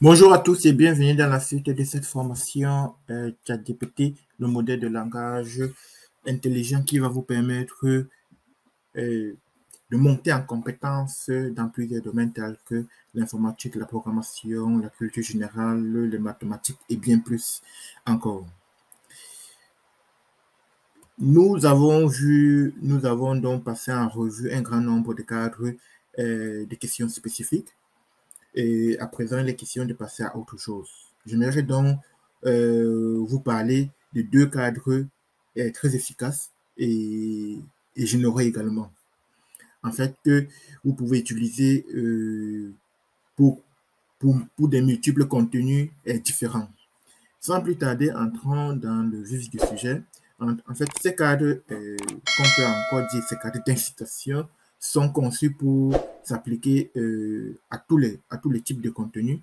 Bonjour à tous et bienvenue dans la suite de cette formation ChatGPT, le modèle de langage intelligent qui va vous permettre de monter en compétences dans plusieurs domaines tels que l'informatique, la programmation, la culture générale, les mathématiques et bien plus encore. Nous avons donc passé en revue un grand nombre de cadres de questions spécifiques. Et à présent, il est question de passer à autre chose. J'aimerais donc vous parler de deux cadres très efficaces et généreux également. En fait, que vous pouvez utiliser pour, pour des multiples contenus différents. Sans plus tarder, entrons dans le vif du sujet. En fait, ces cadres, qu'on peut encore dire ces cadres d'incitation, sont conçus pour s'appliquer à tous les types de contenus,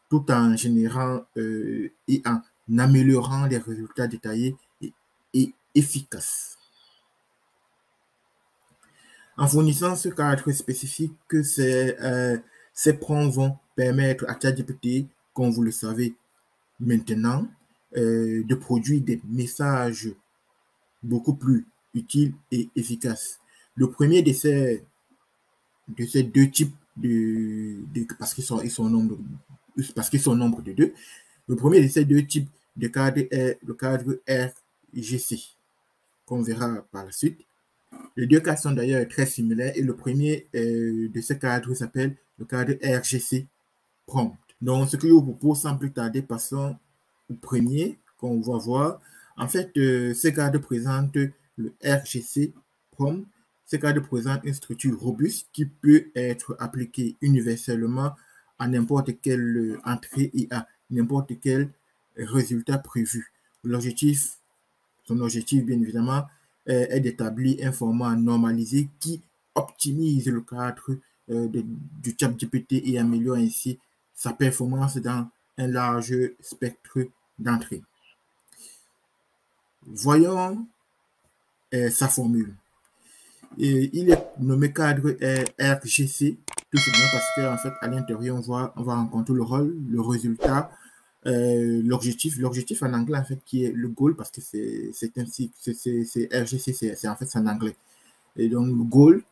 tout en générant et en améliorant les résultats détaillés et efficaces. En fournissant ce cadre spécifique, ces prompts vont permettre à ChatGPT, comme vous le savez maintenant, de produire des messages beaucoup plus utiles et efficaces. Le premier de ces deux types parce qu'ils sont nombre, parce qu'ils sont nombre de deux, le premier de ces deux types de cadres est le cadre RGC, qu'on verra par la suite. Les deux cas sont d'ailleurs très similaires et le premier de ces cadres s'appelle le cadre RGC Prompt. Donc, ce que je vous propose sans plus tarder, passons au premier qu'on va voir. En fait, ces cadres présentent le RGC Prompt. Ces cadres présentent une structure robuste qui peut être appliquée universellement à n'importe quelle entrée et à n'importe quel résultat prévu. L'objectif, son objectif, bien évidemment, est d'établir un format normalisé qui optimise le cadre du chat GPT et améliore ainsi sa performance dans un large spectre d'entrées. Voyons sa formule. Et il est nommé cadre RGC, tout simplement parce qu'en fait, à l'intérieur, on va rencontrer le rôle, le résultat, l'objectif en anglais, en fait, qui est le goal, parce que c'est ainsi, c'est RGC, c'est en fait, c'est en anglais. Et donc, le goal,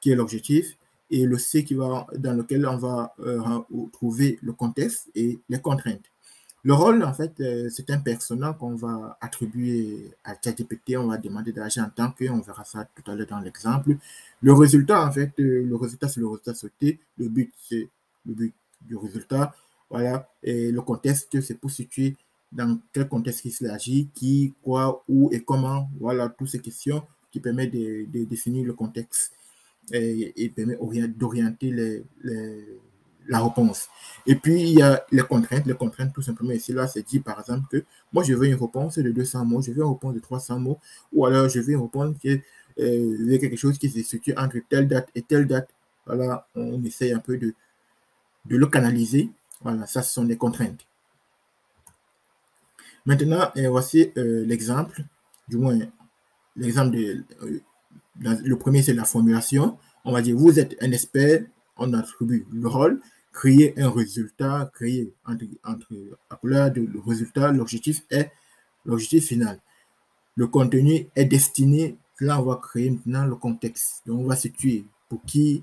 qui est l'objectif, et le C qui va, dans lequel on va trouver le contexte et les contraintes. Le rôle, en fait, c'est un persona qu'on va attribuer à ChatGPT. On va demander d'agir en tant que, on verra ça tout à l'heure dans l'exemple. Le résultat, en fait, le résultat, c'est le résultat souhaité. Le but, c'est le but du résultat. Voilà. Et le contexte, c'est pour situer dans quel contexte il s'agit, qui, quoi, où et comment. Voilà, toutes ces questions qui permettent de définir le contexte et permet d'orienter la réponse. Et puis, il y a les contraintes. Les contraintes, tout simplement, ici, là, c'est dit, par exemple, que moi, je veux une réponse de 200 mots, je veux une réponse de 300 mots, ou alors je veux une réponse qui est quelque chose qui se situe entre telle date et telle date. Voilà, on essaye un peu de le canaliser. Voilà, ça, ce sont des contraintes. Maintenant, voici l'exemple, du moins, l'exemple de le premier, c'est la formulation. On va dire, vous êtes un expert, on attribue le rôle, créer un résultat, créer entre la couleur du résultat, l'objectif est l'objectif final. Le contenu est destiné, là on va créer maintenant le contexte. Donc on va situer pour qui,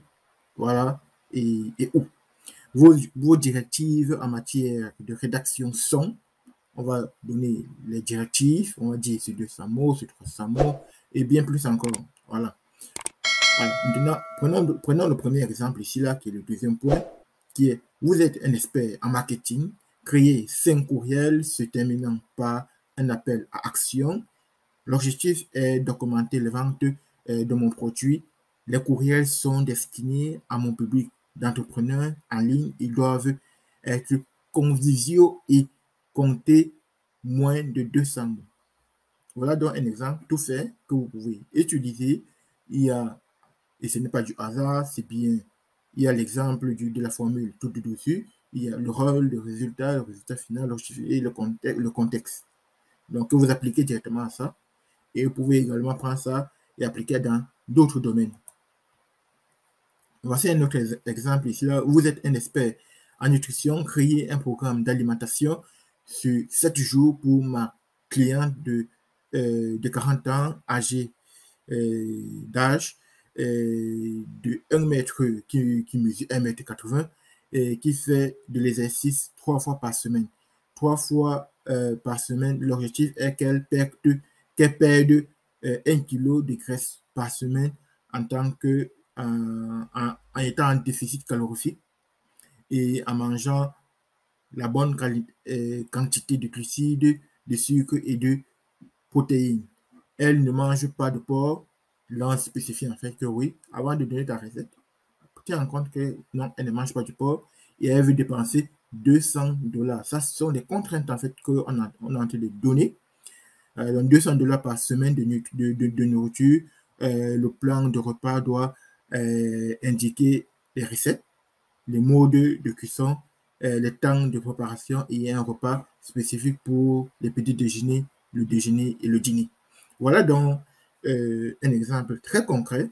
voilà, et où. Vos directives en matière de rédaction sont, on va donner les directives, on va dire c'est 200 mots, c'est 300 mots, et bien plus encore. Voilà. Voilà. Maintenant, prenons le premier exemple ici, là, qui est le deuxième point, qui est, vous êtes un expert en marketing, créez 5 courriels se terminant par un appel à action. L'objectif est d'augmenter les ventes de mon produit. Les courriels sont destinés à mon public d'entrepreneurs en ligne. Ils doivent être conviviaux et compter moins de 200 mots. Voilà donc un exemple tout fait que vous pouvez utiliser. Il y a et ce n'est pas du hasard, c'est bien. Il y a l'exemple de la formule tout dessus. Il y a le rôle, le résultat final et le contexte. Donc, que vous appliquez directement à ça. Et vous pouvez également prendre ça et appliquer dans d'autres domaines. Voici un autre exemple ici. Là, vous êtes un expert En nutrition, créer un programme d'alimentation sur 7 jours pour ma cliente de 40 ans âgée d'âge, de 1 mètre, qui mesure 1,80 m et qui fait de l'exercice 3 fois par semaine. 3 fois par semaine, l'objectif est qu'elle perde 1 kg de graisse par semaine en tant que en étant en déficit calorifique et en mangeant la bonne quantité de glucides, de sucre et de protéines. Elle ne mange pas de porc. L'on spécifie en fait que oui, avant de donner ta recette, tiens en compte que non, elle ne mange pas du porc et elle veut dépenser 200 $. Ça, ce sont les contraintes en fait qu'on on est en train de donner. Donc 200 $ par semaine de nourriture. Le plan de repas doit indiquer les recettes, les modes de cuisson, les temps de préparation et un repas spécifique pour les petits déjeuners, le déjeuner et le dîner. Voilà donc un exemple très concret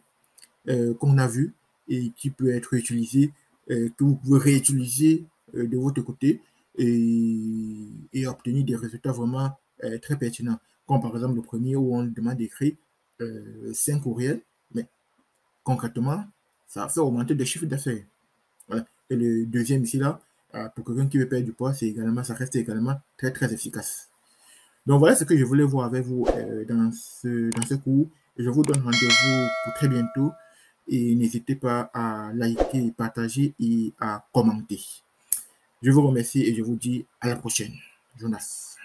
qu'on a vu et qui peut être utilisé, que vous pouvez réutiliser de votre côté et obtenir des résultats vraiment très pertinents. Comme par exemple le premier où on demande d'écrire 5 courriels, mais concrètement, ça fait augmenter le chiffre d'affaires. Voilà. Et le deuxième ici, là, pour quelqu'un qui veut perdre du poids, ça reste également très, très efficace. Donc voilà ce que je voulais voir avec vous dans ce cours. Et je vous donne rendez-vous pour très bientôt. Et n'hésitez pas à liker, partager et à commenter. Je vous remercie et je vous dis à la prochaine. Jonas.